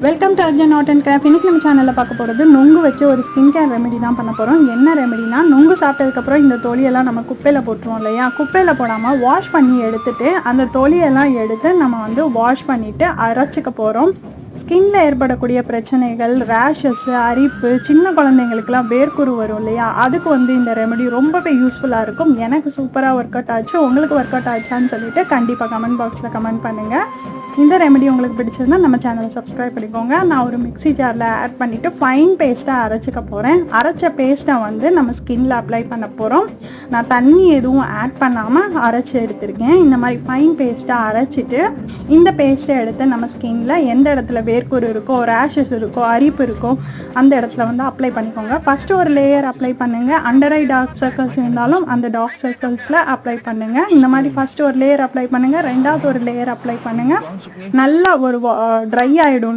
Welcome to Arjun art and craft. இன்னைக்கு நம்ம சேனலில் பார்க்க போகிறது நொங்கு வச்சு ஒரு ஸ்கின் கேர் ரெமெடி தான் பண்ண போகிறோம். என்ன ரெமெடினா, நொங்கு சாப்பிட்டதுக்கப்புறம் இந்த தோலியெல்லாம் நம்ம குப்பையில் போட்டுருவோம் இல்லையா? குப்பையில் போடாமல் வாஷ் பண்ணி எடுத்துட்டு அந்த தோலியெல்லாம் எடுத்து நம்ம வாஷ் பண்ணிவிட்டு அரைச்சிக்க போகிறோம். ஸ்கின்ல ஏற்படக்கூடிய பிரச்சனைகள், ரேஷஸ், அரிப்பு, சின்ன குழந்தைங்களுக்குலாம் வேர்க்குரு வரும் இல்லையா? அதுக்கு இந்த ரெமெடி ரொம்பவே யூஸ்ஃபுல்லாக இருக்கும். எனக்கு சூப்பராக ஒர்க் அவுட் ஆச்சு. உங்களுக்கு ஒர்க் அவுட் ஆச்சான்னு சொல்லிட்டு கண்டிப்பாக கமெண்ட் பாக்ஸில் கமெண்ட் பண்ணுங்கள். இந்த ரெமெடி உங்களுக்கு பிடிச்சிருந்தா நம்ம சேனலை சப்ஸ்கிரைப் பண்ணிக்கோங்க. நான் ஒரு மிக்ஸி ஜாரில் ஆட் பண்ணிவிட்டு ஃபைன் பேஸ்ட்டாக அரைச்சிக்க போகிறேன். அரைச்ச பேஸ்ட்டை நம்ம ஸ்கின்ல அப்ளை பண்ண போகிறோம். நான் தண்ணி எதுவும் ஆட் பண்ணாமல் அரைச்சி எடுத்திருக்கேன். இந்த மாதிரி ஃபைன் பேஸ்ட்டாக அரைச்சிட்டு இந்த பேஸ்ட்டை எடுத்து நம்ம ஸ்கின்ல எந்த இடத்துல வேர்க்குரு இருக்கோ, ரேஷஸ் இருக்கோ, அரிப்பு இருக்கோ அந்த இடத்துல அப்ளை பண்ணிக்கோங்க. ஃபஸ்ட்டு ஒரு லேயர் அப்ளை பண்ணுங்கள். அண்டர் ஐ டார்க் சர்க்கிள்ஸ் இருந்தாலும் அந்த டார்க் சர்க்கிள்ஸில் அப்ளை பண்ணுங்கள். இந்த மாதிரி ஃபஸ்ட்டு ஒரு லேயர் அப்ளை பண்ணுங்கள். ரெண்டாவது ஒரு லேயர் அப்ளை பண்ணுங்கள். நல்லா ஒரு ட்ரை ஆகிடும்.